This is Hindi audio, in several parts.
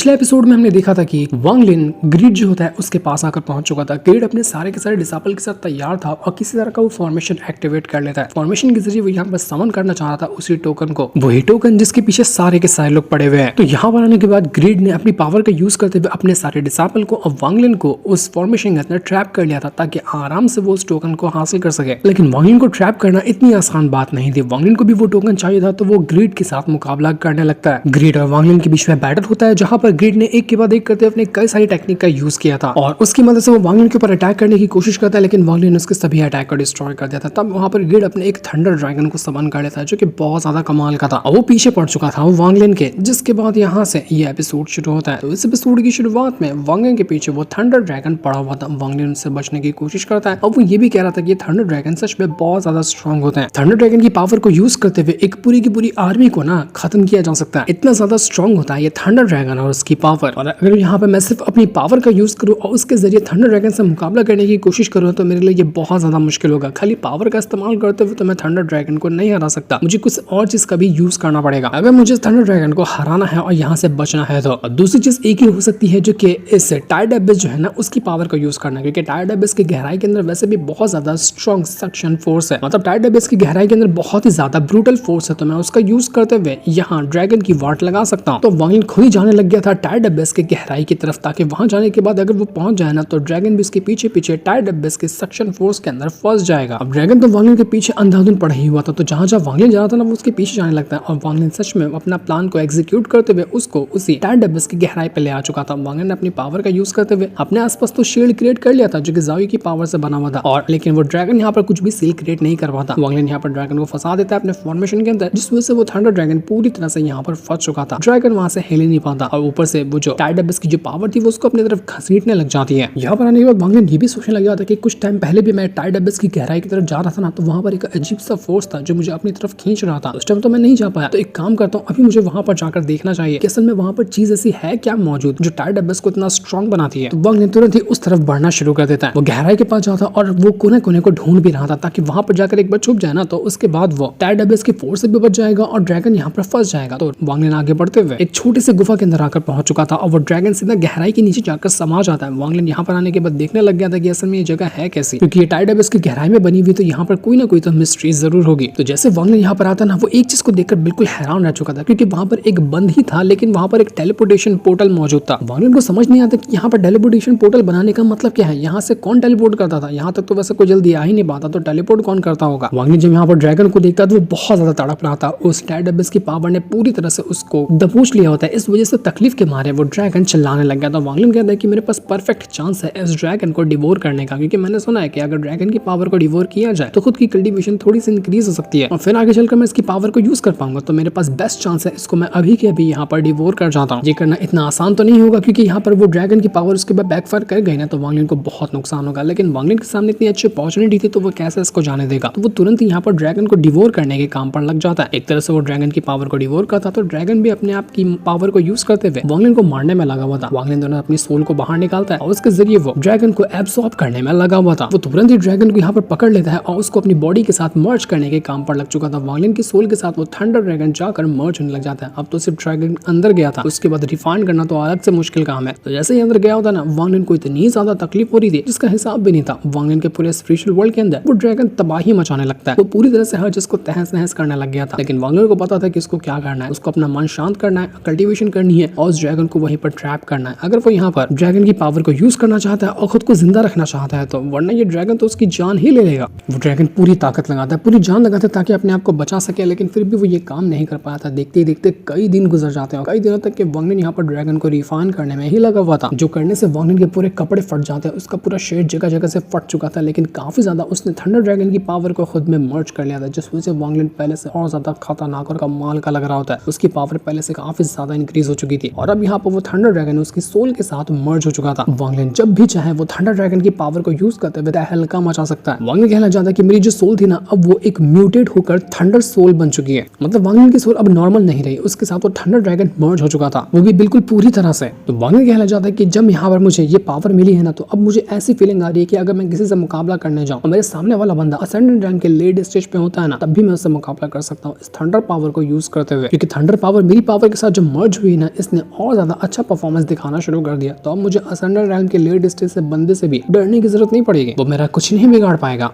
पिछले एपिसोड में हमने देखा था कि वांग लिन ग्रीड जो होता है उसके पास आकर पहुंच चुका था। ग्रीड अपने सारे के सारे डिसाइपल के साथ तैयार था और किसी तरह का वो फॉर्मेशन एक्टिवेट कर लेता है। फॉर्मेशन के जरिए वो यहाँ पर समन करना चाह रहा था उसी टोकन को, वही टोकन जिसके पीछे सारे के सारे लोग पड़े हुए हैं। तो यहाँ पर आने के बाद ग्रीड ने अपनी पावर का यूज करते हुए अपने सारे डिसाइपल को और वांग लिन को उस फॉर्मेशन के अंदर ट्रैप कर लिया था ताकि आराम से वो उस टोकन को हासिल कर सके। लेकिन वांग लिन को ट्रैप करना इतनी आसान बात नहीं थी। वांग लिन को भी वो टोकन चाहिए था, तो वो ग्रीड के साथ मुकाबला करने लगता है। ग्रीड और वांग लिन के बीच में बैटल होता है, जहाँ पर ग्रीड ने एक के बाद एक करते अपने कई सारी टेक्निक का यूज किया था और उसकी मदद से वो वांग लिन के ऊपर अटैक करने की कोशिश करता है, लेकिन वांग लिन उसके सभी अटैक को डिस्ट्रॉय कर देता है। तब वहां पर ग्रीड अपने एक थंडर ड्रैगन को समन कर लेता है, जो कि बहुत ज्यादा कमाल का था और वो पीछे पड़ चुका था वो वांग लिन के। जिसके बाद यहाँ से ये एपिसोड शुरू होता है। तो इस एपिसोड की शुरुआत में वांग लिन के पीछे वो थंडर ड्रैगन पड़ा हुआ था। वांग लिन उससे बचने की कोशिश करता है और वो ये भी कह रहा था कि ये थंडर ड्रैगन सच में बहुत ज्यादा स्ट्रॉन्ग होता है। थंडर ड्रैगन की पावर को यूज करते हुए एक पूरी की पूरी आर्मी को ना खत्म किया जा सकता है, इतना ज्यादा स्ट्रॉन्ग होता है ये थंडर ड्रैगन और उसकी पावर। और अगर यहाँ पे मैं सिर्फ अपनी पावर का यूज करूँ और उसके जरिए थंडर ड्रैगन से मुकाबला करने की कोशिश करूँ तो मेरे लिए ये बहुत ज्यादा मुश्किल होगा। खाली पावर का इस्तेमाल करते हुए तो मैं थंडर ड्रैगन को नहीं हरा सकता, मुझे कुछ और चीज का भी यूज करना पड़ेगा अगर मुझे थंडर ड्रैगन को हराना है और यहाँ से बचना है। तो दूसरी चीज एक ही हो सकती है, जो कि इस टाइड एबिस जो है ना उसकी पावर का यूज करना, क्योंकि टाइड एबिस की गहराई के अंदर वैसे भी बहुत ज्यादा स्ट्रॉन्ग सक्शन फोर्स है। मतलब टाइड एबिस की गहराई के अंदर बहुत ही ज्यादा ब्रूटल फोर्स है, तो मैं उसका यूज करते हुए यहाँ ड्रैगन की वाट लगा सकता हूँ। तो वांग लिन खुद ही जाने लग गया था टाइड एबिस की गहराई की तरफ, ताकि वहां जाने के बाद अगर वो पहुंच जाए ना तो ड्रैगन भी उसके पीछे पीछे टाइड एबिस के सक्शन फोर्स के अंदर फंस जाएगा। अब ड्रैगन तो वांग लिन के पीछे अंधाधुन पड़ा ही हुआ था, तो जहां जहां वांग लिन जा रहा था ना वो उसके पीछे जाने लगता है और वांग लिन सच में अपना प्लान को एग्जीक्यूट करते हुए उसको उसी टाइड एबिस की गहराई पे ले आ चुका था। वांग लिन ने अपनी पावर का यूज करते हुए अपने आसपास तो शील्ड क्रिएट कर लिया था, जो कि ज़ाओयू की पावर से बना हुआ था, और लेकिन वो ड्रैगन यहाँ पर कुछ भी सील क्रिएट नहीं कर पाता। वांग लिन यहाँ पर ड्रैगन को फंसा देता है अपने फॉर्मेशन के अंदर, जिस वजह से वो थंडर ड्रैगन पूरी तरह से यहाँ पर फंस चुका था। ड्रैगन वहां से हिल ही नहीं पाता और ऊपर से वो जो टाइड एबिस की जो पावर थी वो उसको अपनी तरफ घसीटने लग जाती है। यहाँ पर आने के बाद वांग लिन ये भी सोचने लग गया था कि कुछ टाइम पहले भी मैं टाइड एबिस की गहराई की तरफ जा रहा था ना, तो वहां पर एक अजीब सा फोर्स था जो मुझे अपनी तरफ खींच रहा था। उस टाइम तो मैं नहीं जा पाया, तो एक काम करता हूँ अभी मुझे वहां पर जाकर देखना चाहिए कि असल में वहां पर चीज ऐसी है क्या मौजूद जो टाइड एबिस को इतना स्ट्रॉन्ग बनाती है। तो वांग लिन तुरंत ही उस तरफ बढ़ना शुरू कर देता है। वो गहराई के पास जाता और वो कोने कोने को ढूंढ भी रहा था ताकि वहां पर जाकर एक बार छुप जाए ना, तो उसके बाद वो टाइड एबिस की फोर्स से भी बच जाएगा और ड्रैगन यहाँ पर फंस जाएगा। तो वांग लिन आगे बढ़ते हुए एक छोटी सी गुफा के अंदर आकर पहुंच चुका था और वो ड्रैगन सीधा गहराई के नीचे जाकर समा जाता है। वांग लिन यहाँ पर आने के बाद देखने लग गया था कि असल में ये जगह है कैसी, क्योंकि ये टाइड एबिस की गहराई में बनी हुई, तो यहाँ पर कोई ना कोई तो मिस्ट्री जरूर होगी। तो जैसे वांग लिन यहाँ पर आता ना, वो एक चीज को देखकर बिल्कुल हैरान रह चुका था, क्योंकि वहां पर एक बंद ही था लेकिन वहां पर एक टेलीपोर्टेशन पोर्टल मौजूद था। वांग लिन को समझ नहीं आता कि यहाँ पर टेलीपोर्टेशन पोर्टल बनाने का मतलब क्या है, यहाँ से कौन टेलीपोर्ट करता था। यहाँ तक तो वैसे कोई जल्दी आ ही नहीं पाता, तो टेलीपोर्ट कौन करता होगा। वांग लिन जब यहाँ पर ड्रैगन को देखता तो वो बहुत ज्यादा तड़प रहा था। उस टाइड एबिस की पावर ने पूरी तरह से उसको दबोच लिया होता है, इस वजह से तकलीफ के मारे वो ड्रैगन चिल्लाने लग गया था। वांग लिन कहता है कि मेरे पास परफेक्ट चांस है इस ड्रैगन को डिवोर करने का, क्योंकि मैंने सुना है कि अगर ड्रैगन की पावर को डिवोर किया जाए तो खुद की कल्टीवेशन थोड़ी सी इंक्रीज हो सकती है और फिर आगे चलकर मैं इसकी पावर को यूज कर पाऊंगा। तो मेरे पास बेस्ट चांस है, इसको मैं अभी के अभी यहाँ पर डिवोर कर जाता हूँ। ये करना इतना आसान तो नहीं होगा, क्योंकि यहाँ पर वो ड्रैगन की पावर उसके बाद बैकफायर कर गई ना, तो वांग लिन को बहुत नुकसान होगा। लेकिन वांग लिन के सामने इतनी अच्छी अपॉर्चुनिटी थी, तो वो कैसे इसको जाने देगा। तो वो तुरंत ही यहाँ पर ड्रैगन को डिवोर करने के काम पर लग जाता है। एक तरह से वो ड्रैगन की पावर को डिवोर करता, तो ड्रैगन भी अपने आप की पावर को यूज करते हुए वांग लिन को मारने में लगा हुआ था। वांग लिन दोनों अपनी सोल को बाहर निकालता है और उसके जरिए वो ड्रैगन को एब्सॉर्ब करने में लगा हुआ था। वो तुरंत ही ड्रैगन को यहाँ पर पकड़ लेता है और उसको अपनी बॉडी के साथ मर्ज करने के काम पर लग चुका था। वांग लिन की सोल के साथ वो थंडर ड्रैगन जाकर मर्ज होने लग जाता है। अब तो सिर्फ ड्रैगन अंदर गया था, उसके बाद रिफाइंड करना तो अलग से मुश्किल काम है। तो जैसे ही अंदर गया होता ना, वांग लिन को इतनी ज्यादा तकलीफ हो रही थी जिसका हिसाब भी नहीं था। वांग लिन के पूरे स्पिरिचुअल वर्ल्ड के अंदर वो ड्रैगन तबाही मचाने लगता है। वो पूरी तरह से हर जिसको तहस नहस करने लग गया था। लेकिन वांग लिन को पता था कि इसको क्या करना है, उसको अपना मन शांत करना है, कल्टीवेशन करनी है और उस ड्रैगन को वहीं पर ट्रैप करना है। अगर वो यहाँ पर ड्रैगन की पावर को यूज करना चाहता है और खुद को जिंदा रखना चाहता है, तो वरना ये ड्रैगन तो उसकी जान ही ले लेगा। वो ड्रैगन पूरी ताकत लगाता है, पूरी जान लगाता है ताकि अपने आप को बचा सके, लेकिन फिर भी वो ये काम नहीं कर पाया था। देखते ही देखते कई दिन गुजर जाते हैं, कई दिनों तक के वांग लिन यहाँ पर ड्रैगन को रिफाइन करने में ही लगा हुआ था, जो करने से वांग लिन के पूरे कपड़े फट जाते हैं, उसका पूरा शेड जगह जगह से फट चुका था। लेकिन काफी ज्यादा उसने थंडर ड्रैगन की पावर को खुद में मर्ज कर लिया था, जिस वजह से वांग लिन पहले से और ज्यादा खतरनाक और कमाल का लग रहा होता है। उसकी पावर पहले से काफी ज्यादा इंक्रीज हो चुकी थी और अब यहाँ पर वो थंडर ड्रैगन उसकी सोल के साथ मर्ज हो चुका था। वांग लिन जब भी चाहे वो थंडर ड्रैगन की पावर को यूज करते हुए हल्का मचा सकता है। वांग लिन कहना चाहता है कि मेरी जो सोल थी ना, अब वो एक म्यूटेट होकर थंडर सोल बन चुकी है। मतलब वांग लिन की सोल अब नॉर्मल नहीं रही, उसके साथ वो थंडर ड्रैगन मर्ज हो चुका था, वो भी बिल्कुल पूरी तरह से। तो वांग लिन कहना चाहता है कि जब यहाँ पर मुझे ये पावर मिली है ना, तो अब मुझे ऐसी फीलिंग आ रही है कि अगर मैं किसी से मुकाबला करने जाऊँ और मेरे सामने वाला बंदा असेंडेंट रैंक के लेट स्टेज पे होता है ना, तब भी मैं उससे मुकाबला कर सकता हूँ इस थंडर पावर को यूज करते हुए, क्योंकि थंडर पावर मेरी पावर के साथ जो मर्ज हुई ना, इसने और ज्यादा अच्छा परफॉर्मेंस दिखाना शुरू कर दिया, तो अब मुझे असंडर रैम के लेट स्टेज से बंदे से भी डरने की जरूरत नहीं पड़ेगी, वो मेरा कुछ नहीं बिगाड़ पाएगा।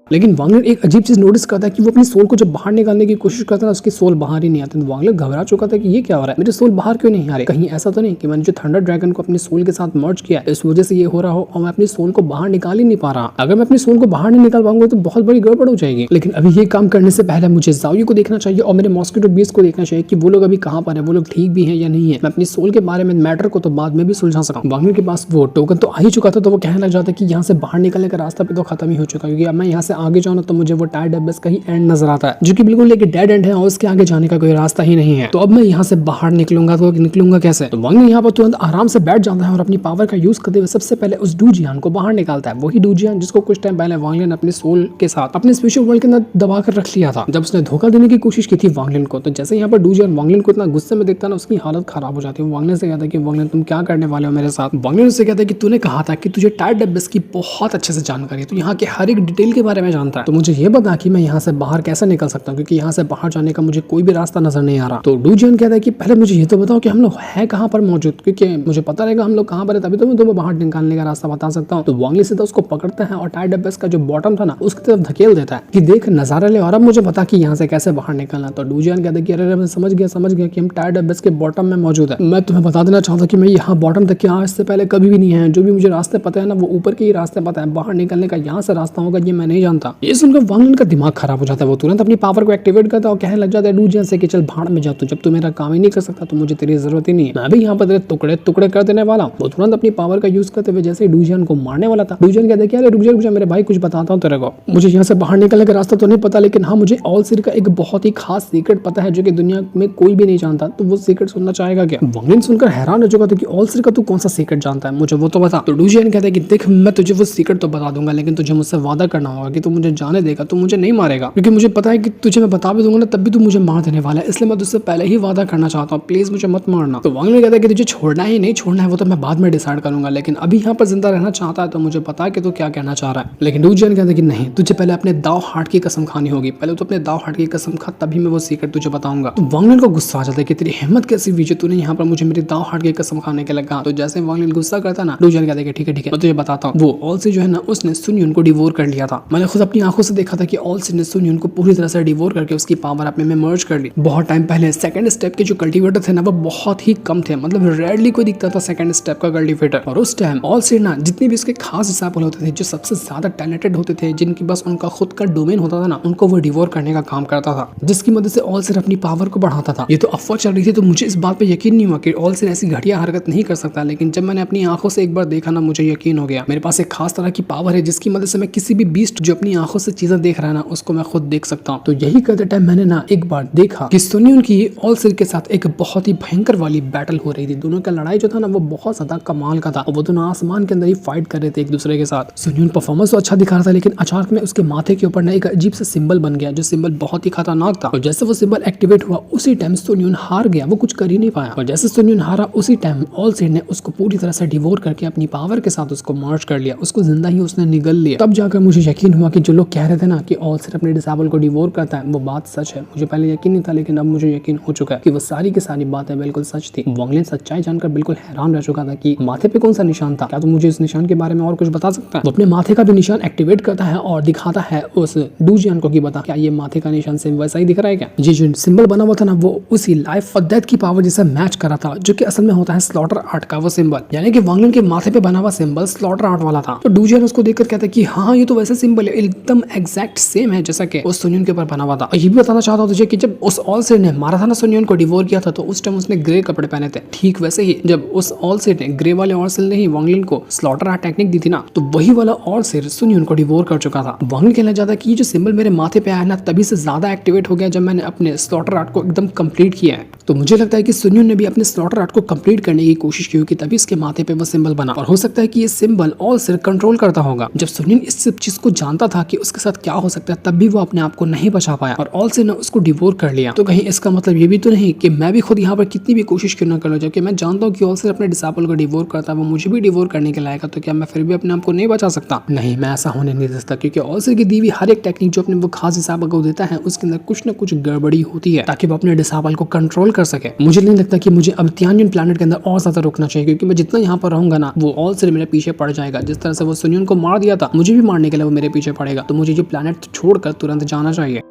लेकिन वांगलर एक अजीब चीज नोटिस करता है कि वो अपनी सोल को जब बाहर निकालने की कोशिश करता है उसकी सोल बाहर ही नहीं आती। तो वांगलर घबरा चुका था कि ये क्या हो रहा है, मेरे सोल बाहर क्यों नहीं आ रही, कहीं ऐसा तो नहीं कि मैंने जो थंडर ड्रैगन को अपनी सोल के साथ मर्ज किया इस वजह से ये हो रहा हो और मैं अपनी सोल को बाहर निकाल ही नहीं पा रहा। अगर मैं अपनी सोल को बाहर नहीं निकाल पाऊंगा तो बहुत बड़ी गड़बड़ हो जाएगी। लेकिन अभी ये काम करने से पहले मुझे ज़ाओयू को देखना चाहिए और मेरे मॉस्किटो बीस्ट को देखना चाहिए कि वो लोग अभी कहाँ पर है, वो लोग ठीक भी है या नहीं है। मैं अपनी सोल के बारे में मैटर को तो बाद में भी सुलझा सका। वांगलर के पास वो टोकन तो आ ही चुका था, तो वो कहने लग जाता कि यहाँ से बाहर निकलने का रास्ता भी तो खत्म ही हो चुका, क्योंकि अब मैं यहाँ से आगे जाऊँ तो मुझे वो टायर डब्बस का ही एंड नजर आता है, जो कि बिल्कुल एक डेड एंड है और उसके आगे जाने का कोई रास्ता ही नहीं है। तो अब मैं यहाँ से बाहर निकलूंगा तो निकलूंगा कैसे। तो वांगलर यहाँ पर तुरंत आराम से बैठ जाता है और अपनी पावर का यूज करते हुए सबसे पहले उस डूजियान को बाहर निकालता है। वही डूजियान जिसको कुछ टाइम पहले वांगलर ने अपने सोल के साथ अपने स्पेशल वर्ल्ड के अंदर दबा कर रख लिया था जब उसने धोखा देने की कोशिश की थी वांगलर को। तो जैसे यहाँ पर डूजियान वांगलर को इतना गुस्से में देखता है ना, उसकी हालत खराब हो जाती है। वांगलर से कहता है कि वांगलर तुम क्या करने वाले हो मेरे साथ। वांगलर से कहता है कि तूने कहा था कि तुझे टायर डब्बस की बहुत अच्छे से जानकारी है, तो यहाँ के हर एक डिटेल के बारे में जानता है, तो मुझे ये बता कि मैं यहाँ से बाहर कैसे निकल सकता हूँ, क्योंकि यहाँ से बाहर जाने का मुझे कोई भी रास्ता नजर नहीं आ रहा। तो डूजियन कहता है कि पहले मुझे ये तो बताओ कि हम लोग है कहाँ पर मौजूद, क्योंकि मुझे पता रहेगा हम लोग कहाँ पर है तभी तो मैं तुम्हें बाहर निकालने का रास्ता बता सकता हूँ। तो वांगलर सीधा उसको पकड़ता है और टायर डब्बस का जो बॉटम था ना उसकी तरफ धकेल देता है कि देख नजारा ले और अब मुझे बता कि यहाँ से कैसे बाहर निकलना। तो डूजियन कहता है कि अरे मैं समझ गया कि हम टायर डब्बस के बॉटम में मौजूद है। मैं तुम्हें बता देना चाहता कि मैं यहाँ बॉटम तक आज से पहले कभी भी नहीं है, जो भी मुझे रास्ते पता है ना वो ऊपर के ही रास्ते पता है, बाहर निकलने का यहाँ से रास्ता होगा ये मैं नहीं जानता। ये सुनकर वांगलर का दिमाग खराब हो जाता है, वो तुरंत अपनी पावर को एक्टिवेट करता है और कहने लग जाता है डूजियन से कि चल भाड़ में जा, तो जब तू मेरा काम ही नहीं कर सकता तो मुझे तेरी जरूरत ही नहीं है, मैं भी यहाँ पर तेरे टुकड़े टुकड़े कर देने वाला हूँ। वो तुरंत अपनी पावर का यूज करते हुए जैसे ही डूजियन को मारने वाला था, डूजियन कहता है कि अरे रुक जा मेरे भाई, कुछ बताता हूँ तेरे को, मुझे यहाँ से बाहर निकलने का रास्ता तो नहीं पता, लेकिन हाँ मुझे ऑल सिर का एक बहुत ही खास सीक्रेट पता है जो कि दुनिया में कोई भी नहीं जानता, तो वो सीक्रेट सुनना चाहेगा क्या। वांगलर सुनकर हैरान हो चुका था कि ऑल सिर का तू कौन सा सीक्रेट जानता है, मुझे वो तो बता। तो डूजियन कहता है कि देख मैं तुझे वो सीक्रेट तो बता दूंगा, लेकिन तुझे मुझसे वादा करना होगा कि तू मुझे जाने देगा, तू मुझे नहीं मारेगा, क्योंकि मुझे पता है कि तुझे मैं बता भी दूंगा ना तब भी तू मुझे मार देने वाला है, इसलिए मैं तुझसे पहले ही वादा करना चाहता हूँ, प्लीज मुझे मत मारना। तो वांगलर कहता है कि तुझे छोड़ना है नहीं छोड़ना है वो तो मैं बाद में डिसाइड करूंगा, लेकिन अभी यहाँ पर जिंदा रहना चाहता है तो मुझे पता है कि तू क्या कहना चाह रहा है। लेकिन डूजियन कहता है कि नहीं, तुझे पहले अपने दाव हार्ट की कसम खानी होगी, पहले तो अपने दाव हार्ट की कसम खा तभी मैं वो सीक्रेट तुझे बताऊंगा। तो वांगलर को गुस्सा आ जाता है कि तेरी हिम्मत कैसी हुई तूने यहाँ पर मुझे मेरी दाव हार्ट की कसम खाने के लगा। तो जैसे वांगलर गुस्सा करता ना, डूजियन कहता है कि ठीक है मैं तुझे बताता हूँ, वो ऑल से जो है ना उसने सुन्यून को डिवोर कर लिया था। मैंने खुद अपनी आंखों से देखा था कि ऑल से ने सुन्यून को पूरी तरह से डिवोर करके उसकी पावर अपने में मर्ज कर ली। बहुत टाइम पहले सेकंड स्टेप के जो कल्टीवेटर थे ना वो बहुत ही कम थे, मतलब रेयरली कोई दिखता था सेकंड स्टेप का कल्टीवेटर, और उस टाइम ऑल से ना जितने भी उसके खास डिसाइपल होते थे, जो सबसे ज्यादा टैलेंटेड होते थे, जिनकी बस उनका खुद का डोमेन होता था ना, उनको वो डिवोर करने का काम करता था, जिसकी मदद से ऑल से अपनी पावर को बढ़ाता था। ये तो अफवाह चल रही थी, तो मुझे इस बात पे यकीन नहीं हुआ कि ऑल से ऐसी घटिया हरकत नहीं कर सकता, लेकिन जब मैंने अपनी आंखों से एक बार देखा ना मुझे यकीन हो गया। मेरे पास एक खास तरह की पावर है जिसकी मदद से मैं किसी भी बीस्ट जो अपनी आंखों से चीजें देख रहा है ना उसको मैं खुद देख सकता हूँ। तो यही करते टाइम मैंने ना एक बार देखा कि सुन्यून की ऑल सिर के साथ एक बहुत ही भयंकर वाली बैटल हो रही थी। दोनों का लड़ाई जो था ना वो बहुत ज्यादा कमाल का था और वो दोनों आसमान के अंदर ही फाइट कर रहे थे एक दूसरे के साथ। सुन्यून परफॉर्मेंस तो अच्छा दिखा रहा था, लेकिन अचानक में उसके माथे के ऊपर ना एक अजीब सा सिंबल बन गया, जो सिंबल बहुत ही खतरनाक था। और जैसे वो सिंबल एक्टिवेट हुआ उसी टाइम सुन्यून हार गया, वो कुछ कर ही नहीं पाया। और जैसे सुन्यून हारा उसी टाइम ऑल सिर ने उसको पूरी तरह से डिवोर करके अपनी पावर के साथ उसको मर्ज कर लिया, उसको जिंदा ही उसने निगल लिया। तब जाकर मुझे यकीन हुआ कि जो लोग कह रहे थे ना कि ऑल सिर अपने डिसेबल को डिवोर करता है वो बात सच है। मुझे पहले यकीन नहीं था, लेकिन अब मुझे यकीन हो चुका है कि वो सारी की सारी बातें बिल्कुल सच थी। वांगलर सच्चाई जानकर बिल्कुल हैरान रह चुका था कि माथे पे कौन सा निशान था, क्या तो मुझे इस निशान के बारे में और कुछ बता सकता है। वो अपने माथे का भी निशान एक्टिवेट करता है और दिखाता है उस डूजियन को कि बता क्या ये माथे का निशान सेम वैसा ही दिख रहा है क्या। ये जो सिंबल बना हुआ था ना वो उसी लाइफ और डेथ की पावर जैसा मैच कर रहा था, जो कि असल में होता है स्लॉटर आर्ट का वो सिंबल, यानी कि वांगलर के माथे पे बना हुआ सिंबल स्लॉटर आर्ट वाला था। तो डूजियन उसको देखकर कहता है कि हाँ ये तो वैसा सिंबल है, एकदम एग्जैक्ट सेम है जैसा कि उस सुन्यून के ऊपर बना हुआ था। और ये भी बताना चाहता हूँ तुझे कि जब उस ऑल सिर ने मारा था ना सुन्यून को डिवोर किया था तो उस टाइम उसने ग्रे कपड़े पहने थे, ठीक वैसे ही जब उस ऑल सिर ने ग्रे वाले ऑल सिर ने ही वांगलर को स्लॉटर आर्ट टेक्निक दी थी ना, तो वही वाला ऑल सिर सुन्यून को डिवोर कर चुका था। वांगलर कहना चाहता है कि ये जो सिंबल मेरे माथे पे आया ना तभी से ज्यादा एक्टिवेट हो गया जब मैंने अपने स्लॉटर आर्ट को एकदम कंप्लीट किया है। तो मुझे लगता है कि सुन्यून ने भी अपने स्लॉटर आर्ट को कंप्लीट करने की कोशिश की होगी, तभी इसके माथे पे वो सिंबल बना। और हो सकता है कि ये सिंबल ऑल सिर कंट्रोल करता होगा। जब सुन्यून इस सब चीज को जानता था कि उसके साथ क्या हो सकता है, तब भी वो अपने आप को नहीं बचा पाया और ऑल सिर ने उसको डिवोर कर लिया। तो कहीं इसका मतलब ये भी तो नहीं कि मैं भी खुद यहाँ पर कितनी भी कोशिश क्यों ना कर लूं, जबकि मैं जानता हूँ कि ऑल सिर अपने डिसेबल को डिवोर करता है, वो मुझे भी डिवोर करने के लायक है, तो क्या मैं फिर भी अपने आप को नहीं बचा सकता? नहीं, मैं ऐसा होने नहीं दे सकता, क्योंकि ऑल सिर की दी हुई हर एक टेक्निक जो अपने वो खास डिसेबल को देता है उसके अंदर कुछ न कुछ गड़बड़ी होती है ताकि वो अपने डिसेबल को कंट्रोल कर सके। मुझे नहीं लगता कि मुझे अब तियानजिन प्लैनेट के अंदर और ज्यादा रुकना चाहिए, क्योंकि मैं जितना यहाँ पर रहूंगा ना वो ऑल से मेरे पीछे पड़ जाएगा। जिस तरह से वो सुनियन को मार दिया था, मुझे भी मारने के लिए वो मेरे पीछे पड़ेगा। तो मुझे ये प्लैनेट छोड़कर तुरंत जाना चाहिए।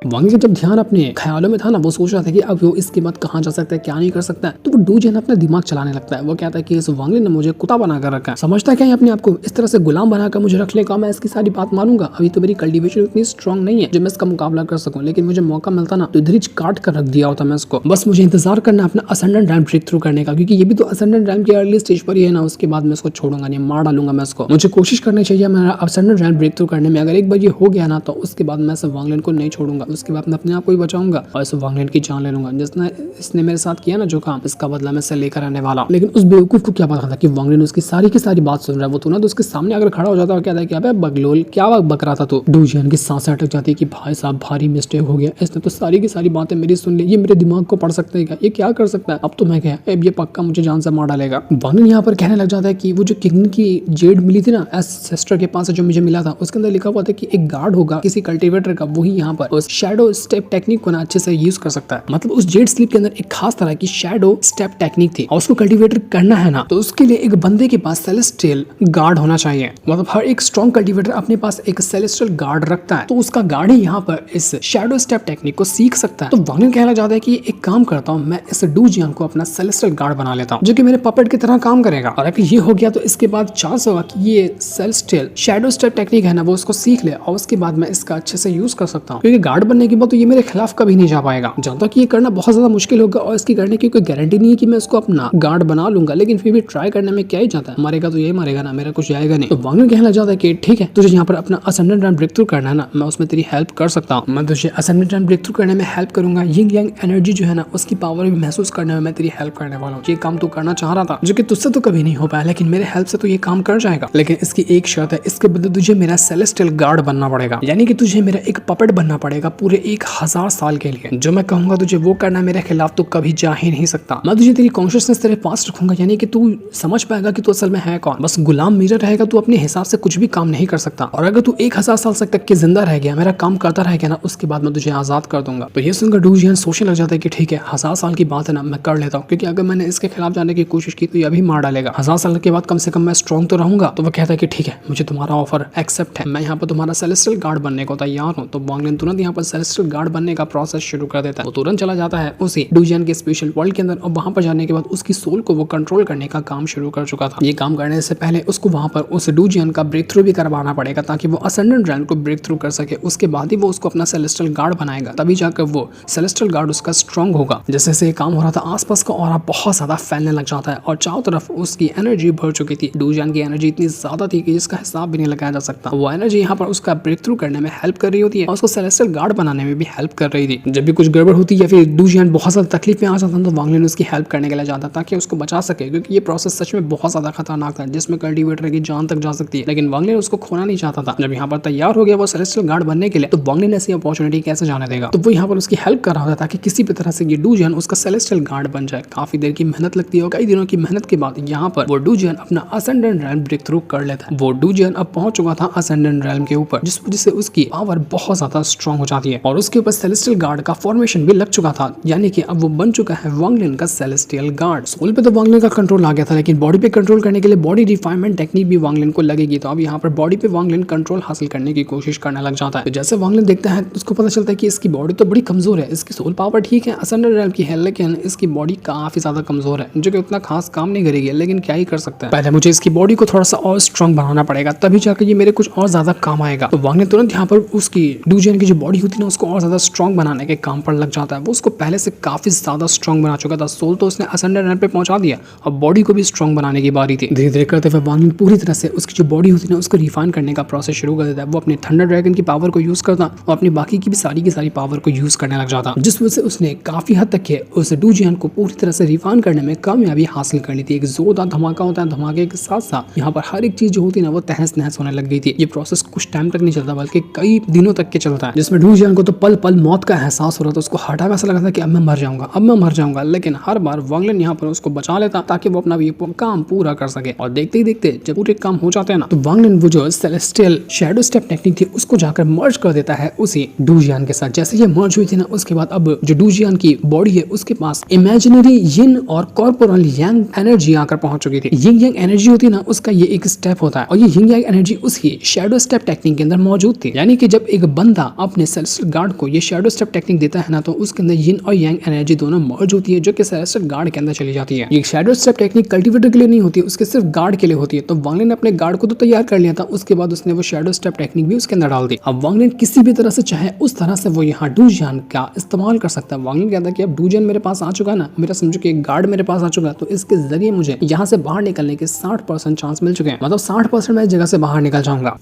वांग का जब ध्यान अपने ख्यालों में था ना, वो सोच रहा था कि अब वो इसके बाद कहाँ जा सकता है, क्या नहीं कर सकता है। तो वो डू जियान अपना दिमाग चलाने लगता है। वो कहता है कि इस वांग ने मुझे कुत्ता बना कर रखा है, समझता है क्या अपने आप को इस तरह से गुलाम बनाकर मुझे रख लेगा। मैं इसकी सारी बात मानूंगा। अभी तो मेरी कल्टीवेशन इतनी स्ट्रॉन्ग नहीं है जो मैं इसका मुकाबला कर सकूं, लेकिन मुझे मौका मिलता ना तो इधर ही काट कर रख दिया होता मैं इसको। बस मुझे इंतजार करना अपना असेंडेंट रैंप ब्रेक थ्रू करने का, क्योंकि ये भी तो असेंडेंट रैंप की अर्ली स्टेज पर ही है ना। उसके बाद मैं इसको छोड़ूंगा नहीं, मार डालूंगा मैं इसको। मुझे कोशिश करनी चाहिए मेरा असेंडेंट रैंप ब्रेक थ्रू करने में। अगर एक बार ये हो गया ना तो उसके बाद मैं वांगलिन को नहीं छोड़ूंगा। उसके बाद मैं अपने आप को ही बचाऊंगा और इस वांगलिन की जान ले लूंगा। जिसने इसने मेरे साथ किया ना जो काम, इसका बदला मैं इससे लेकर आने वाला हूं। लेकिन उस बेवकूफ को क्या पता था कि वांगलिन उसकी सारी की सारी बात सुन रहा है। वो तुरंत उसके सामने अगर खड़ा हो जाता और कहता है कि अबे बगलोल क्या बक रहा था तू। डू जियान की सांसें अटक जाती है कि भाई साहब भारी मिस्टेक हो गया, इसने तो सारी की सारी बातें मेरी सुन ली। ये मेरे दिमाग को पढ़ सकता है क्या, ये क्या कर सकता है। अब तो मैं क्या, अब ये पक्का मुझे जान से मार डालेगा। वांगलिन यहाँ पर कहने लग जाता है कि वो जो किंग की जेड मिली थी ना एंसेस्टर के पास जो मुझे मिला था, उसके अंदर लिखा हुआ था कि एक गार्ड होगा किसी कल्टीवेटर का, वही यहाँ पर उस शैडो स्टेप टेक्निक को ना अच्छे से यूज कर सकता है। मतलब उस जेड स्लीप के अंदर एक खास तरह की शैडो स्टेप टेक्निक थी और उसको कल्टीवेटर करना है ना तो उसके लिए एक बंदे के पास सेलेस्टियल गार्ड होना चाहिए। मतलब हर एक स्ट्रॉन्ग कल्टीवेटर अपने पास एक सेलेस्टियल गार्ड रखता है, तो उसका गार्ड ही यहाँ पर इस शैडो स्टेप टेक्निक को सीख सकता है। तो वांगलिन कहना चाहता है कि एक काम करता हूँ, मैं इस डू जियान को अपना सेलेस्टियल गार्ड बना लेता हूँ जो कि मेरे पपेट की तरह काम करेगा। और अगर ये हो गया तो इसके बाद चांस होगा कि ये सेलेस्टियल शैडो स्टेप टेक्निक है ना वो उसको सीख ले और उसके बाद मैं इसका अच्छे से यूज कर सकता हूँ। क्योंकि गार्ड बनने के बाद तो ये मेरे खिलाफ कभी नहीं जा पाएगा। जानता कि ये करना बहुत ज्यादा मुश्किल होगा और इसकी करने की कोई गारंटी नहीं है कि मैं इसको अपना गार्ड बना लूंगा, लेकिन फिर भी ट्राई करने में क्या ही जाता है। मरेगा तो यही मरेगा ना, मेरा कुछ जाएगा नहीं। तो वांगलिन कहना चाहता है कि ठीक है, तुझे यहाँ पर अपना असेंडेंट रैंप ब्रेक थ्रू करना है ना, मैं उसमें तेरी हेल्प कर सकता हूँ। मैं तुझे असेंडेंट रैंप ब्रेक थ्रू करने में हेल्प करूंगा। यिंग यांग एनर्जी जो है ना उसकी पावर भी महसूस करने में मैं तेरी हेल्प करने वाला हूँ। ये काम तू करना चाह रहा था जो कि तुझसे तो कभी नहीं हो पाया, लेकिन मेरे हेल्प से तो ये काम कर जाएगा। लेकिन इसकी एक शर्त है, इसके बदले तुझे मेरा सेलेस्टियल गार्ड बनना पड़ेगा। यानी कि तुझे मेरा एक पपेट बनना पड़ेगा पूरे 1000 साल के लिए। जो मैं कहूंगा तुझे वो करना, मेरे खिलाफ तो कभी जा ही नहीं सकता। मैं तुझे तेरी कॉन्शियसनेस तेरे पास रखूंगा, यानी कि तू समझ पाएगा कि तू असल में है कौन। बस गुलाम मेरा रहेगा, तू अपने हिसाब से कुछ भी काम नहीं कर सकता। और अगर तू 1000 साल तक के जिंदा रह गया, मेरा काम करता रह गया ना, उसके बाद मैं तुझे आजाद कर दूंगा। तो ये सुनकर डू जियान सोचने लग जाता है कि ठीक है 1000 साल की बात है ना, मैं कर लेता हूँ। क्योंकि अगर मैंने इसके खिलाफ जाने की कोशिश की तो ये अभी मार डालेगा। 1000 साल के बाद कम से कम मैं स्ट्रॉन्ग तो रहूंगा। तो वो कहता है कि ठीक है, मुझे तुम्हारा ऑफर एक्सेप्ट है, मैं यहाँ पर तुम्हारा सेलेस्टियल गार्ड बनने को तैयार हूँ। तो वांगलिन तुरंत यहाँ पर सेलेस्टियल गार्ड बनने का प्रोसेस शुरू कर देता है। वो तुरंत चला जाता है उसी डू जियान के स्पेशल वर्ल्ड के अंदर और वहां पर जाने के बाद उसकी सोल को वो कंट्रोल करने का काम शुरू कर चुका था। ये काम करने से पहले उसको वहां पर उस डू जियान का ब्रेक थ्रू भी करवाना पड़ेगा ताकि वो असेंडेंट रैंक को ब्रेक थ्रू कर सके। उसके बाद ही वो उसको अपना सेलेस्टियल गार्ड बनाएगा, तभी जाकर वो सेलेस्टियल गार्ड उसका स्ट्रॉन्ग होगा। जैसे जैसे काम हो रहा था आसपास का ऑरा बहुत ज्यादा फैलने लग जाता है और चारों तरफ उसकी एनर्जी भर चुकी थी। डू जियान की एनर्जी इतनी ज्यादा थी कि जिसका हिसाब भी नहीं लगाया जा सकता। वो एनर्जी यहाँ पर उसका ब्रेक थ्रू करने में हेल्प कर रही होती है और उसको सेलेस्टियल गार्ड बनाने में भी हेल्प कर रही थी। जब भी कुछ गड़बड़ होती या फिर डू जियान बहुत ज्यादा तकलीफ में आ जाता तो वांगलिन उसकी हेल्प करने के लिए जाता ताकि उसको बचा सके, क्योंकि ये प्रोसेस सच में बहुत ज्यादा खतरनाक था जिसमें कल्टीवेटर की जान तक जा सकती है। लेकिन वांगलिन उसको खोना नहीं चाहता था। जब यहाँ पर तैयार हो गया वो सेलेस्टियल गार्ड बनने के लिए, तो वांगलिन ऐसी अपॉर्चुनिटी कैसे जाने देगा। तो वो यहाँ पर उसकी हेल्प कर रहा था ताकि किसी भी तरह से ये डू जियान उसका सेलेस्टियल गार्ड बन जाए। काफी देर की मेहनत लगती है और कई दिनों की मेहनत के बाद यहाँ पर वो डू जियान अपना असेंडेंट रैल्म ब्रेक थ्रू कर लेता है। वो डू जियान अब पहुंच चुका था असेंडेंट रैल्म के ऊपर, जिस वजह से उसकी पावर बहुत ज्यादा स्ट्रॉन्ग हो जाती है और उसके ऊपर सेलेस्टियल गार्ड का फॉर्मेशन भी लग चुका था। यानी कि अब वो बन चुका है वांगलिन का सेलेस्टियल गार्ड। सोल पे तो वांगलिन का कंट्रोल आ गया था, लेकिन बॉडी पे कंट्रोल करने के लिए बॉडी रिफाइनमेंट टेक्निक भी वांगलिन को लगेगी। तो अब यहाँ पर बॉडी पे वांगलिन कंट्रोल हासिल करने की कोशिश करने लग जाता है। तो जैसे वांगलिन देखता है उसको पता चलता है कि इसकी बॉडी तो बड़ी कमजोर है। इसकी सोल पावर ठीक है असेंडेंट रैल्म की है, लेकिन इसकी बॉडी काफी ज्यादा कमजोर है जो कि उतना खास काम नहीं करेगी। लेकिन क्या ही कर सकता है, पहले मुझे इसकी बॉडी को थोड़ा सा और स्ट्रॉन्ग बनाना पड़ेगा, तभी जाकर ये मेरे कुछ और ज्यादा काम आएगा। तो वांगलिन तुरंत यहाँ पर उसकी डू जियान की जो बॉडी होती है ना उसको और ज्यादा स्ट्रॉन्ग बनाने के काम पर लग जाता है। वो उसको पहले से काफी ज्यादा स्ट्रॉन्ग बना चुका था। सोल तो उसने असेंडेंट रैंक पे पहुंचा दिया, अब बॉडी को भी स्ट्रॉन्ग बनाने की बारी थी। धीरे धीरे करते हुए वांगलिन पूरी तरह से उसकी जो बॉडी होती है ना उसको रिफाइन करने का प्रोसेस शुरू कर देता है। वो अपने थंडर ड्रैगन की पावर को यूज करता और अपनी बाकी की भी सारी पावर को यूज करने लग जाता, जिस वजह से उसने काफी हद तक के उस डू जियान को पूरी तरह से रिफाइन करने में कामयाबी हासिल कर ली थी। एक जोरदार धमाका होता है, धमाके के साथ साथ यहाँ पर हर एक चीज जो होती है ना वो तहस नहस होने लग गई थी। ये प्रोसेस कुछ टाइम तक नहीं चलता बल्कि कई दिनों तक के चलता है, जिसमें डू जियान डूजियान को तो पल पल मौत का एहसास हो रहा था, उसको हटा ऐसा लगा था कि अब मैं मर जाऊंगा, अब मैं मर जाऊंगा, लेकिन हर बार वांग लिन यहाँ पर उसको बचा लेता ताकि वो अपना ये काम पूरा कर सके। और देखते ही देखते जब पूरे काम हो जाते हैं ना, तो वांग लिन वो जो सेलेस्टियल शैडो स्टेप टेक्निक थी उसको जाकर मर्ज कर देता है उसी डूजियान के साथ। जैसे ये मर्ज हुई थी ना, उसके बाद अब जो डूजियान की बॉडी है उसके पास इमेजिनरी यिन और कॉर्पोरल यांग एनर्जी आकर पहुंच चुकी थी। यिंग यांग एनर्जी होती है ना, उसका ये एक स्टेप होता है और ये यिंग यांग एनर्जी उसकी शैडो स्टेप टेक्निक के अंदर मौजूद थी। यानी कि जब एक बंदा अपने सेलेस्टियल गार्ड को ये शैडो स्टेप टेक्निक देता है ना, तो उसके अंदर यिन और यांग एनर्जी दोनों मर्ज होती है जो कि सेलेस्टियल गार्ड के अंदर चली जाती है। ये शैडो स्टेप टेक्निक कल्टीवेटर के लिए नहीं होती, उसके सिर्फ गार्ड के लिए होती है। तो वांग लिन ने अपने गार्ड को तो तैयार कर लिया था, उसके बाद उसने वो शैडो स्टेप टेक्निक भी उसके अंदर डाल दी। अब वांग लिन किसी भी तरह से चाहे उस तरह से वो यहाँ डूजियान का इस्तेमाल कर सकता है। वांग लिन कहता है कि अब डूजियान मेरे पास आ चुका है ना, मेरा समझो कि एक गार्ड मेरे पास आ चुका है, तो इसके जरिए मुझे यहाँ से बाहर निकलने के 60% चांस मिल चुके हैं, मतलब 60% मैं इस जगह से बाहर निकल जाऊंगा।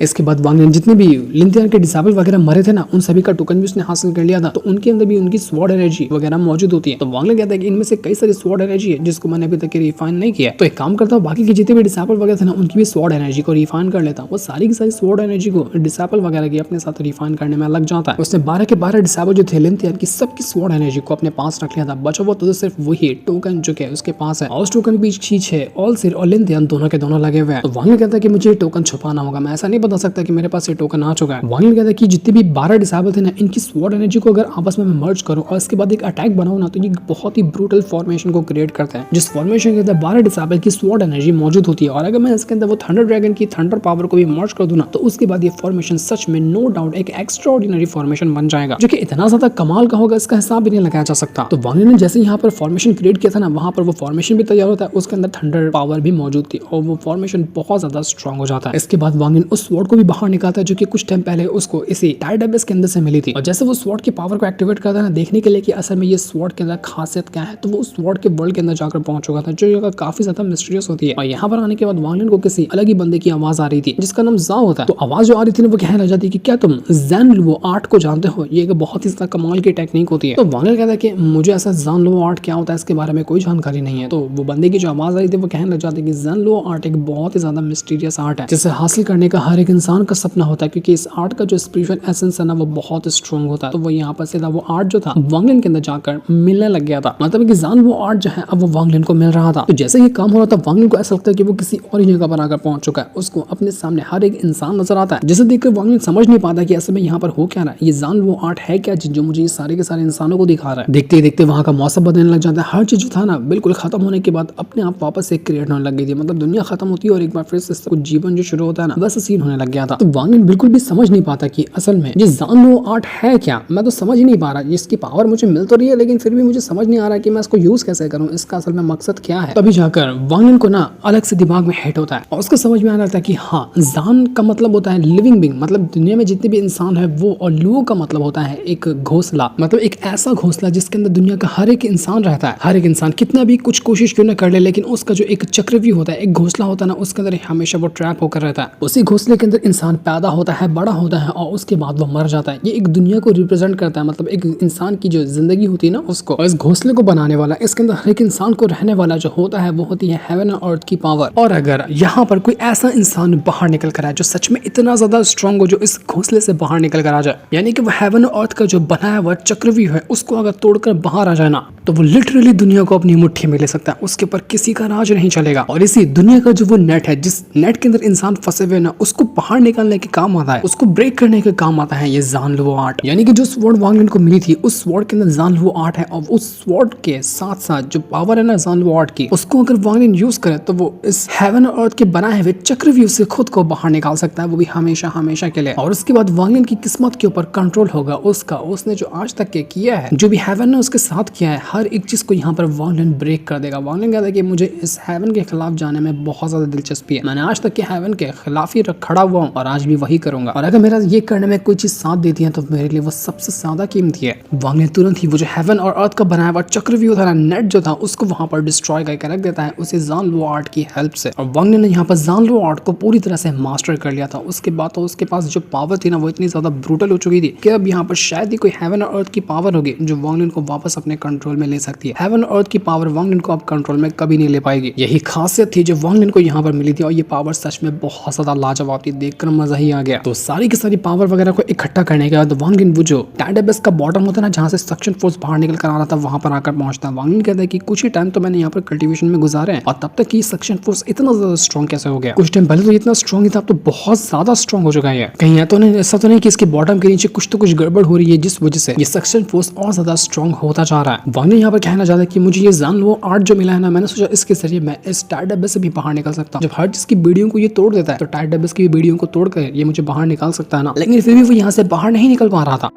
इसके बाद वांग लिन जितने भी लिनथियान के डिसेबल वगैरह मरे थे ना, उन सभी का टोकन भी उसने हासिल कर लिया था, तो उनके अंदर भी उनकी स्वॉर्ड एनर्जी वगैरह मौजूद होती है। तो वांग लिन कहता है कि इनमें से कई सारी स्वॉर्ड एनर्जी है जिसको मैंने अभी तक रिफाइन नहीं किया, तो एक काम करता हूँ बाकी के जितने भी डिसेबल वगैरह थे ना, उनकी भी स्वॉर्ड एनर्जी को रिफाइन कर लेता हूँ। वो सारी की सारी स्वॉर्ड एनर्जी को डिसेबल वगैरह की अपने साथ रिफाइन करने में लग जाता है। उसने 12 के 12 डिसेबल जो थे लिनथियान की सबकी स्वॉर्ड एनर्जी को अपने पास रख लिया था। बचा हुआ तो सिर्फ वही टोकन जो कि उसके पास है, और उस टोकन के बीच चीज है ऑल सिर और लिनथियान दोनों के दोनों लगे हुए हैं। तो वांग लिन कहता है कि मुझे टोकन छुपाना होगा, मैं ऐसा नहीं बता सकता कि मेरे पास ये टोकन आ चुका है। वांग लिन कहता है कि जितने भी 12 डिसेबल थे ना, इनकी स्वॉर्ड एनर्जी को अगर आपस में मर्ज करूं और इसके बाद एक अटैक बनाऊं ना, तो ये बहुत ही ब्रूटल फॉर्मेशन को क्रिएट करता है, जिस फॉर्मेशन के अंदर 12 डिसेबल की स्वॉर्ड एनर्जी मौजूद होती है। और अगर मैं इसके अंदर वो थंडर ड्रैगन की थंडर पावर को भी मर्ज कर दूं ना, तो उसके बाद ये फॉर्मेशन सच में नो डाउट एक एक्स्ट्राऑर्डिनरी फॉर्मेशन बन जाएगा, जो कि इतना ज्यादा कमाल का होगा इसका हिसाब भी नहीं लगाया जा सकता। तो वांग लिन ने जैसे यहाँ पर फॉर्मेशन क्रिएट किया था ना, वहां पर वो फॉर्मेशन भी तैयार होता है, उसके अंदर थंडर पावर भी मौजूद थी और वो फॉर्मेशन बहुत ज्यादा स्ट्रॉन्ग हो जाता है। इसके बाद वांग लिन उस स्वॉर्ड को भी बाहर निकालता है जो कि कुछ टाइम पहले उसको इसी टाइड एबिस के अंदर से मिली थी। और जैसे वो स्वॉर्ड की पावर को एक्टिवेट करता है ना, देखने के लिए कि असल में ये स्वॉर्ड के अंदर खासियत क्या है, तो वो उस स्वॉर्ड के वर्ल्ड के अंदर जाकर पहुंच चुका था, जो जगह काफी ज्यादा मिस्टीरियस होती है। और यहाँ पर आने के बाद वांग लिन को किसी अलग ही बंदे की आवाज आ रही थी जिसका नाम जाओ होता है। तो आवाज जो आ रही थी ना, वो कहने लग जाती है कि क्या तुम ज़ैन लुओ आर्ट को जानते हो, ये एक बहुत ही ज्यादा कमाल की टेक्निक होती है। तो वांग लिन कहता है कि मुझे ऐसा ज़ैन लुओ आर्ट क्या होता है इसके बारे में कोई जानकारी नहीं है। तो वो बंदे की जो आवाज आ रही थी वो कहने लग जाती है कि ज़ैन लुओ आर्ट एक बहुत ही ज्यादा मिस्टीरियस आर्ट है, जिसे हासिल करने का हर एक इंसान का सपना होता है, क्योंकि इस आर्ट का जो स्पिरिचुअल एसेंस है ना, वो बहुत स्ट्रॉन्ग होता है। तो वो यहाँ पर सीधा वो आर्ट जो था वांग लिन के अंदर जाकर मिलने लग गया था, मतलब कि ज़ैन वो आर्ट जो है अब वो वांग लिन को मिल रहा था। तो जैसे ये काम हो रहा था, वांग लिन को ऐसा लगता है कि वो किसी और ही जगह पर आकर पहुंच चुका है। उसको अपने सामने हर एक इंसान नजर आता है, जिसे देखकर वांग लिन समझ नहीं पाता कि असल में यहाँ पर हो क्या रहा है, ये ज़ैन वो आर्ट है क्या जो मुझे ये सारे के सारे इंसानों को दिखा रहा है। देखते ही देखते वहाँ का मौसम बदलने लग जाता है, हर चीज जो था ना बिल्कुल खत्म होने के बाद अपने आप वापस से क्रिएट होने लग गई थी, मतलब दुनिया खत्म होती है और एक बार फिर से कुछ जीवन जो शुरू होता है ना, वैसा सीन होने लग गया था। तो वांग लिन बिल्कुल भी समझ नहीं पाता कि असल में ये ज़ैन वो आर्ट है क्या, मैं तो समझ ही नहीं पा रहा। इसकी पावर मुझे मिल तो रही है, लेकिन फिर भी मुझे समझ नहीं आ रहा कि मैं इसको यूज कैसे करूं, इसका असल में मकसद क्या है। तभी जाकर वांग लिन को ना अलग से दिमाग में हिट होता है और उसको समझ में आने लगता है कि हाँ, ज़ैन का मतलब होता है लिविंग बीइंग, मतलब दुनिया में जितने भी इंसान है वो, और लुओ का मतलब होता है एक घोंसला, मतलब एक ऐसा घोंसला जिसके अंदर दुनिया का हर एक इंसान रहता है। हर एक इंसान कितना भी कुछ कोशिश क्यों ना कर ले, लेकिन उसका जो एक चक्रव्यूह होता है, एक घोंसला होता है ना, उसके अंदर हमेशा वो ट्रैप होकर रहता है। उसी घोंसले के अंदर इंसान पैदा होता है, बड़ा होता है और उसके बाद वो मर जाता है। ये एक दुनिया को रिप्रेजेंट करता है, मतलब एक इंसान की जो जिंदगी होती है ना उसको, और इस घोंसले को बनाने वाला, इसके अंदर हर एक इंसान को रहने वाला जो होता है वो होती है हेवन और अर्थ की पावर। और अगर यहाँ पर कोई ऐसा इंसान बाहर निकल कर आए जो सच में इतना ज्यादा स्ट्रॉन्ग हो, जो इस घोंसले से बाहर निकल कर आ जाए, यानी कि वो हेवन और अर्थ का जो बनाया हुआ चक्रव्यूह है उसको अगर तोड़कर बाहर आ जाए ना, तो वो लिटरली दुनिया को अपनी मुट्ठी में ले सकता है, उसके ऊपर किसी का राज नहीं चलेगा। और इसी दुनिया का जो वो नेट है, जिस नेट के अंदर इंसान फंसे हुए ना, उसको बाहर निकालने के काम आता है, उसको ब्रेक करने के काम आता है ये ज़ैन लुओ आर्ट। यानी कि जो स्वॉर्ड वांग लिन को मिली थी, उस स्वॉर्ड के अंदर ज़ैन लुओ आर्ट है, और उस स्वॉर्ड के साथ साथ जो पावर है ना ज़ैन लुओ आर्ट की, उसको अगर वांग लिन यूज करे तो वो इस हेवन और अर्थ के बनाए हुए चक्रव्यूह से खुद को बाहर निकाल सकता है, वो भी हमेशा हमेशा के लिए। और उसके बाद वांग लिन की किस्मत के ऊपर कंट्रोल होगा उसका, उसने जो आज तक के किया है, जो भी हेवन ने उसके साथ किया है, हर एक चीज को यहाँ पर वांग लिन ब्रेक कर देगा। वांग लिन कहता है कि मुझे इस हेवन के खिलाफ जाने में बहुत ज्यादा दिलचस्पी है, मैंने आज तक के हेवन के खिलाफ ही खड़ा हुआ हूँ और आज भी वही करूंगा, और अगर मेरा ये करने में कोई चीज साथ देती है तो मेरे लिए वो सबसे ज्यादा कीमती है। वांग लिन तुरंत ही वो जो हेवन और अर्थ का बनाया हुआ चक्रव्यूह था, नेट जो था, उसको वहां पर डिस्ट्रॉय करके रख देता है उसे ज़ैन लुओ आर्ट की हेल्प से। और वांग लिन ने यहाँ पर ज़ैन लुओ आर्ट को पूरी तरह से मास्टर कर लिया था। उसके बाद तो उसके पास जो पावर थी ना, वो इतनी ज्यादा ब्रूटल हो चुकी थी कि अब यहाँ पर शायद ही कोई हेवन और अर्थ की पावर होगी जो वांग लिन को वापस अपने कंट्रोल में ले सकती है। हेवन और अर्थ की पावर वांग लिन को अब कंट्रोल में कभी नहीं ले पाएगी। यही खासियत थी जो वांग लिन को यहाँ पर मिली थी, और ये पावर सच में बहुत ज्यादा लाजवाब थी। देखकर मजा ही आ गया। तो सारी की सारी पावर वगैरह को इकट्ठा करने के बाद वांग लिन वो जो टाइडेबस का बॉटम होता है ना, जहाँ से सक्शन फोर्स बाहर निकल कर आ रहा था, वहां पर आकर पहुंचता है। वांग लिन कहता है कि कुछ ही टाइम तो मैंने यहाँ पर कल्टीवेशन में गुजारे हैं और तब तक की सक्शन फोर्स इतना ज्यादा स्ट्रॉन्ग कैसे हो गया? कुछ टाइम पहले तो इतना स्ट्रॉन्ग था, अब तो बहुत ज्यादा स्ट्रॉन्ग हो चुका है। कहीं ऐसा तो नहीं कि इसके बॉटम के नीचे कुछ तो कुछ गड़बड़ हो रही है जिस वजह से ये सक्शन फोर्स और ज्यादा स्ट्रॉन्ग होता जा रहा है। वांग लिन यहाँ पर कहना चाहता है कि मुझे ये जान लो आर्ट जो मिला है ना, मैंने सोचा इसके जरिए मैं इस टाइडेबस से भी बाहर निकल सकता हूँ। जब हर चीज की बीड़ियों को ये तोड़ देता है तो टाइडेबस की बीड़ियों को तोड़कर ये मुझे बाहर निकाल सकता है ना, लेकिन फिर भी वो यहाँ से बाहर नहीं निकल पा रहा था।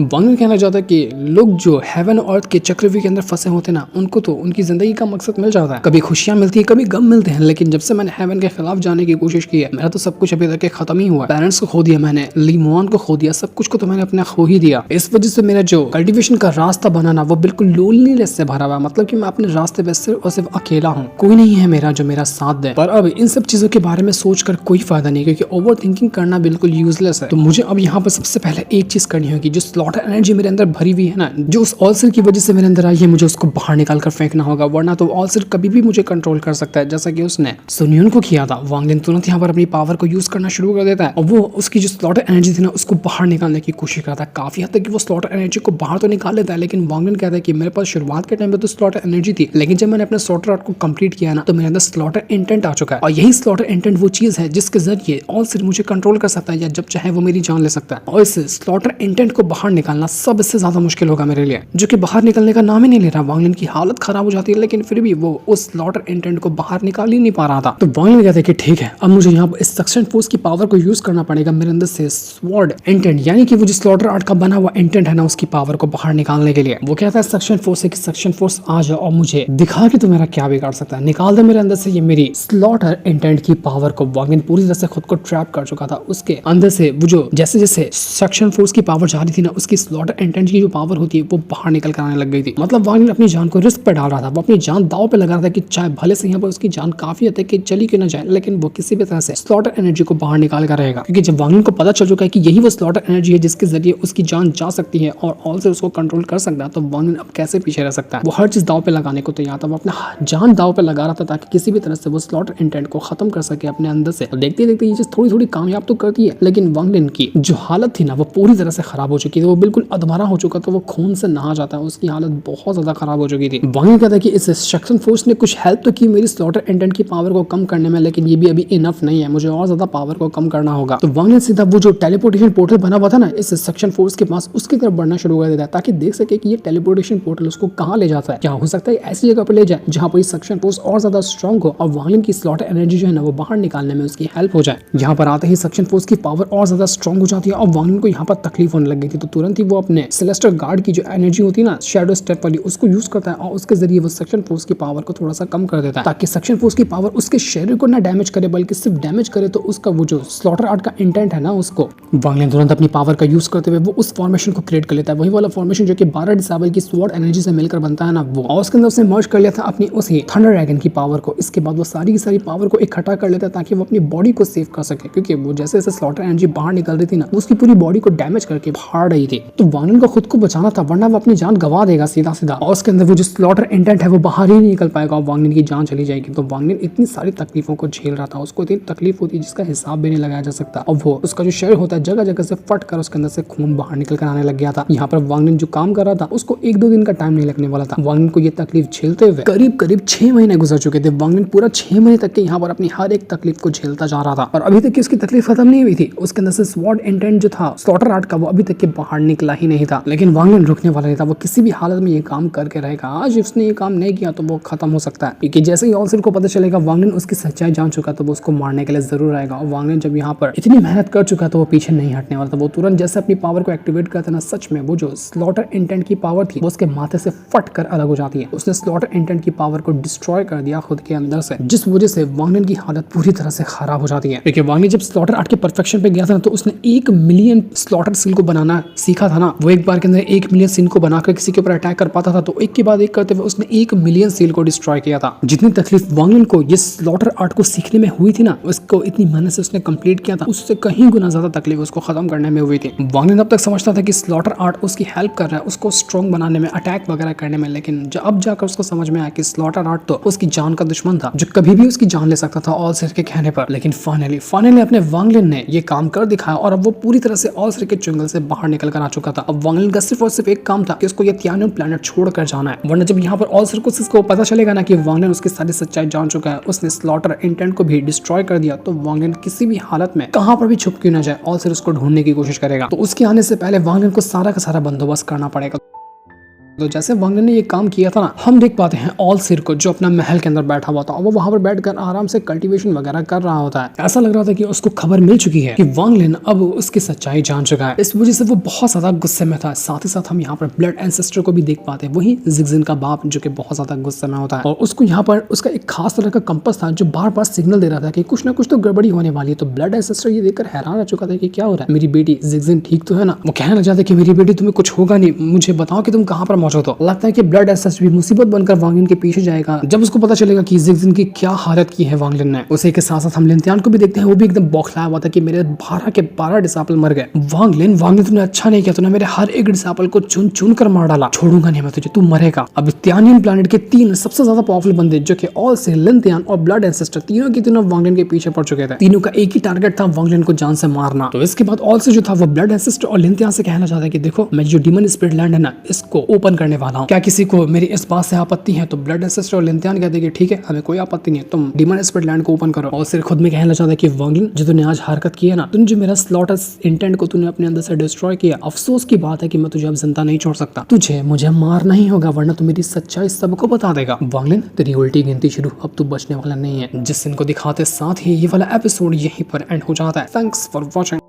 वांग लिन कहना चाहता है कि लोग जो हेवन और अर्थ के चक्रव्यूह के अंदर फंसे होते ना, उनको तो उनकी जिंदगी का मकसद मिल जाता है। कभी खुशियां मिलती है, कभी गम मिलते हैं, लेकिन जब से मैंने हेवन के खिलाफ जाने की कोशिश की है, मेरा तो सब कुछ अभी तक खत्म ही हुआ। पेरेंट्स को खो दिया मैंने, ली मोन को खो दिया, सब कुछ को तो मैंने अपना खो ही दिया। इस वजह से मेरा जो कल्टीवेशन का रास्ता बनाना वो बिल्कुल लोनलीनेस से भरा हुआ है। मतलब कि मैं अपने रास्ते पे सिर्फ और सिर्फ अकेला हूँ, कोई नहीं है मेरा जो मेरा साथ दे। पर अब इन सब चीजों के बारे में सोचकर कोई फायदा नहीं, क्योंकि ओवर थिंकिंग करना बिल्कुल यूजलेस है। तो मुझे अब यहाँ पर सबसे पहले एक चीज करनी होगी, जो स्लॉटर एनर्जी मेरे अंदर भरी हुई है ना, जो उस ऑल्सर की वजह से मेरे अंदर आई है, मुझे उसको बाहर निकाल कर फेंकना होगा, वरना तो ऑल्सर कभी भी मुझे कंट्रोल कर सकता है, जैसा कि उसने सुनियन को किया था। वांग लिन तुरंत यहाँ पर अपनी पावर को यूज करना शुरू कर देता है और वो उसकी जो स्लॉटर एनर्जी थी ना, उसको बाहर निकालने की कोशिश करता है। काफी हद तक वो स्लॉटर एनर्जी को बाहर तो निकाल लेता है, लेकिन वांग लिन कहता है कि मेरे पास शुरुआत के टाइम पे तो स्लॉटर एनर्जी थी, लेकिन जब मैंने अपने स्लॉटर आर्ट को कंप्लीट किया ना, तो मेरे अंदर स्लॉटर इंटेंट आ चुका है। और यही स्लॉटर इंटेंट वो चीज है जिसके जरिए ऑल्सर मुझे कंट्रोल कर सकता है, या जब चाहे वो मेरी जान ले सकता है। और इस स्लॉटर इंटेंट को बाहर निकालना सबसे ज्यादा मुश्किल होगा मेरे लिए, जो कि बाहर निकलने का नाम ही नहीं ले रहा। वांग लिन की हालत खराब हो जाती है, लेकिन फिर भी वो उस स्लॉटर इंटेंट को बाहर निकाल ही नहीं पा रहा था। तो वांग लिन कहते हैं कि ठीक है, अब मुझे यहाँ पर इस सक्शन फोर्स की पावर को यूज करना पड़ेगा मेरे अंदर से स्वॉर्ड इंटेंट, यानी कि वो जो स्लॉटर आर्ट का बना हुआ इंटेंट है ना, उसकी पावर को बाहर निकालने के लिए। वो कहता है सक्शन फोर्स से कि सक्शन फोर्स आ जाओ और मुझे दिखा कि तू मेरा क्या बिगाड़ सकता है, निकाल दे मेरे अंदर से ये मेरी स्लॉटर इंटेंट की पावर को। वांग लिन पूरी तरह से खुद को ट्रैप कर चुका था, उसके अंदर से वो जो जैसे जैसे सक्शन फोर्स की पावर जा रही थी ना, उसकी स्लॉटर इंटेंट की जो पावर होती है वो बाहर निकल कर आने लग गई थी। मतलब वांग लिन अपनी जान को रिस्क पे डाल रहा था, वो अपनी जान दाव पे लगा रहा था कि चाहे भले से यहाँ पर उसकी जान काफी हद तक चली क्यों ना जाए, लेकिन वो किसी भी तरह से स्लॉटर एनर्जी को बाहर निकाल कर रहेगा। क्योंकि जब वांग लिन को पता चल चुका है कि यही वो स्लॉटर एनर्जी है जिसके जरिए उसकी जान जा सकती है और ऑल्सर उसको कंट्रोल कर सकता है, तो वांग लिन अब कैसे पीछे रह सकता है। वो हर चीज दाव पे लगाने को तैयार था, वो अपना जान दाव पे लगा रहा था ताकि किसी भी तरह से वो स्लॉटर इंटेंट को खत्म कर सके अपने अंदर से। देखते देखते ये चीज थोड़ी थोड़ी कामयाब तो करती है, लेकिन वांग लिन की जो हालत थी ना, वो पूरी तरह से खराब हो चुकी थी। वो बिल्कुल अधमरा हो चुका था, वो खून से नहा जाता है, उसकी हालत बहुत ज्यादा खराब हो चुकी थी। वांग लिन कहता है कि इस सक्शन फोर्स ने कुछ हेल्प तो की मेरी स्लॉटर इंटेंट की पावर को कम करने में, लेकिन ये भी अभी इनफ नहीं है, मुझे और ज्यादा पावर को कम करना होगा। तो वांग लिन सीधा वो जो टेलीपोर्टेशन पोर्टल बना हुआ था ना इस सक्शन फोर्स के पास, उसकी तरफ बढ़ना शुरू कर देता है ताकि देख सके कि ये टेलीपोर्टेशन पोर्टल उसको कहाँ ले जाता है। क्या हो सकता है ऐसी जगह पर ले जाए जहाँ पर सक्शन फोर्स और ज्यादा स्ट्रॉन्ग हो और वांग लिन की स्लॉटर एनर्जी जो है ना वो बाहर निकालने में उसकी हेल्प हो जाए। यहाँ पर आते ही सक्शन फोर्स की पावर और ज्यादा स्ट्रॉन्ग हो जाती है और वांग लिन को यहाँ पर तकलीफ होने लग गई थी। तो तुरंत ही वो अपने सेलेस्टर गार्ड की जो एनर्जी होती है ना, शैडो स्टेप वाली, उसको यूज करता है और उसके जरिए वो सक्शन फोर्स की पावर को थोड़ा सा कम कर देता है ताकि सक्शन फोर्स की पावर उसके शरीर को ना डैमेज करे, बल्कि सिर्फ डैमेज करे तो उसका वो जो स्लॉटर आर्ट का इंटेंट है ना, उसको वांग लिन तुरंत अपनी पावर का यूज करते हुए वो उस फॉर्मेशन को क्रिएट कर लेता है, वही वाला फॉर्मेशन जो कि 12 डिसेबल की स्वॉर्ड एनर्जी से मिलकर बनता है ना वो, और उसके अंदर उसने मर्ज कर लिया था अपनी उसी थंडर ड्रैगन की पावर को। इसके बाद वो सारी की सारी पावर को इकट्ठा कर लेता है ताकि वो अपनी बॉडी को सेव कर सके, क्योंकि वो जैसे जैसे स्लॉटर एनर्जी बाहर निकल रही थी ना, उसकी पूरी बॉडी को डैमेज करके भाड़ रही थी। तो वांग लिन को खुद को बचाना था, वरना वो अपनी जान गवा देगा सीधा सीधा, और उसके अंदर वो जो स्लॉटर इंटेंट है वो बाहर ही नहीं निकल पाएगा और वांग लिन की जान चली जाएगी। तो वांग लिन इतनी सारी तकलीफों को झेल रहा था, उसको इतनी तकलीफ होती है जिसका हिसाब भी नहीं लगाया जा सकता, और वो उसका जो शरीर होता है जगह जगह से फट कर उसके अंदर से खून बाहर निकल कर आने लग गया था। यहाँ पर वांग लिन जो काम कर रहा था उसको 1-2 दिन का टाइम नहीं लगने वाला था। वांग लिन को ये तकलीफ झेलते हुए करीब करीब 6 महीने गुजर चुके थे। वांग लिन पूरा 6 महीने तक के यहाँ पर अपनी हर एक तकलीफ को झेलता जा रहा था और अभी तक की उसकी तकलीफ खत्म नहीं हुई थी। उसके अंदर से स्वॉर्ड इंटेंट जो था स्लॉटर आर्ट का, वो अभी तक के बाहर निकला ही नहीं था। लेकिन वांग लिन रुकने वाला नहीं था, वो किसी भी हालत में ये काम करके रहेगा। आज उसने ये काम नहीं किया तो वो खत्म हो सकता है, क्योंकि जैसे ही ऑल्सर को पता चलेगा वांग लिन उसकी सच्चाई जान चुका तो वो उसको मारने के लिए जरूर आएगा। और वांग लिन जब यहाँ पर इतनी मेहनत कर चुका तो वो पीछे नहीं हटने वाला था। वो तुरंत जैसे अपनी पावर को एक्टिवेट करता ना, सच में वो जो स्लॉटर इंटेंट की पावर थी वो उसके माथे से फट कर अलग हो जाती है। उसने स्लॉटर इंटेंट की पावर को डिस्ट्रॉय कर दिया खुद के अंदर से, जिस वजह से वांग लिन की हालत पूरी तरह से खराब हो जाती है। क्योंकि वांग लिन जब स्लॉटर आर्ट के परफेक्शन पे गया था तो उसने 1 मिलियन स्लॉटर सील को बनाना सीखा था ना, वो एक बार के अंदर 1 मिलियन सील को बनाकर किसी के ऊपर अटैक कर पाता था, तो एक के बाद एक करते हुए उसने 1 मिलियन सील को डिस्ट्रॉय किया था। जितनी तकलीफ वांग लिन को ये स्लॉटर आर्ट को सीखने में हुई थी ना, उसको इतनी मेहनत से उसने कंप्लीट किया था, उससे कहीं गुना ज्यादा तकलीफ उसको खत्म करने में हुई थी। वांग लिन अब तक समझता था कि स्लॉटर आर्ट उसकी हेल्प कर रहा है उसको स्ट्रॉन्ग बनाने में, अटैक वगैरह करने में, लेकिन अब जाकर उसको समझ में आया कि स्लॉटर आर्ट तो उसकी जान का दुश्मन था, जो कभी भी उसकी जान ले सकता था ऑल सिर के कहने पर। लेकिन फाइनली अपने वांग लिन ने ये काम कर दिखाया और अब वो पूरी तरह से ऑल सिर के जंगल से बाहर निकल कर आ चुका था। अब वांग लिन का सिर्फ और सिर्फ एक काम था कि उसको ये तियानियन प्लेनेट छोड़कर जाना है, वरना जब यहाँ पर ऑल सिर को पता चलेगा ना कि वांग लिन उसकी सारी सच्चाई जान चुका है, उसने स्लॉटर इंटेंट को भी डिस्ट्रॉय कर दिया, तो वांग लिन किसी भी हालत में कहां पर भी छुप क्यों ना जाए ऑल सिर उसको ढूंढने की कोशिश करेगा। तो उसके आने से पहले वांग लिन को सारा का सारा बंदोबस्त करना पड़ेगा। तो जैसे वांग लिन ने ये काम किया था ना, हम देख पाते हैं ऑल सिर को जो अपना महल के अंदर बैठा हुआ था, वो वहां पर बैठकर आराम से कल्टीवेशन वगैरह कर रहा होता है। ऐसा लग रहा था कि उसको खबर मिल चुकी है कि वांग लिन अब उसकी सच्चाई जान चुका है। इस वजह से वो बहुत ज्यादा गुस्से में था। साथ ही साथ हम यहाँ पर ब्लड एंसेस्टर को भी देख पाते हैं, वही जिगजिन का बाप जो कि बहुत ज्यादा गुस्से में होता है, और उसको यहाँ पर उसका एक खास तरह का कंपास था जो बार बार सिग्नल दे रहा था कि कुछ ना कुछ तो गड़बड़ी होने वाली है। तो ब्लड एंसेस्टर ये देखकर हैरान रह चुका था कि क्या हो रहा है, मेरी बेटी जिगजिन ठीक तो है ना। वो कहना चाहता है कि मेरी बेटी तुम्हें कुछ होगा नहीं, मुझे बताओ कि तुम कहाँ पर मौजूद हो। लगता है कि ब्लड एंसेस्टर भी मुसीबत बनकर वांग लिन के पीछे जाएगा जब उसको पता चलेगा कि जिगजिन की क्या हालत की है वांग लिन ने। उसी के साथ साथ हम लिनतियान को भी देखते हैं, वो भी एकदम बौखलाया हुआ था कि मेरे 12 के 12 डिसापल मर गए। वांग लिन तुमने अच्छा नहीं किया, तूने मेरे हर एक डिसापल को चुन चुन कर मार डाला, छोड़ूंगा नहीं मैं तुझे, तू मरेगा। अब तियानियन प्लैनेट के 3 सबसे ज्यादा पावरफुल बंदे जो कि ऑल सिर, लिनतियान और ब्लड एंसेस्टर, तीनों की तीनों वांग लिन के पीछे पड़ चुके थे। तीनों का एक ही टारगेट था, वांग लिन को जान से मारना। तो इसके बाद ऑल सिर जो था वो ब्लड एंसेस्टर और लिनतियान से कहना चाहता है कि देखो मैं जो डीमन स्पिरिट लैंड है ना, इसको ओपन करने वाला हूँ, क्या किसी को मेरी इस बात से आपत्ति है? तो ब्लड एंसेस्टर और लिनतियान कहते हैं कि ठीक है, हमें कोई आपत्ति नहीं है, तुम डीमन स्पिरिट लैंड को ओपन करो। और सिर खुद में कहना चाहता है कि वांग लिन जो तूने आज हरकत की है ना, तूने जो मेरा स्लॉटर इंटेंट को तूने अपने अंदर से डिस्ट्रॉय किया, अफसोस की बात है कि मैं तुझे अब जिंदा नहीं छोड़ सकता, तुझे मुझे मारना ही होगा वरना तू मेरी सच्चाई सबको बता देगा। वांग लिन तेरी उल्टी गिनती शुरू, अब तू बचने वाला नहीं है। जिस दिन को दिखाते साथ ही ये वाला एपिसोड यहीं पर एंड हो जाता है। Thanks for watching.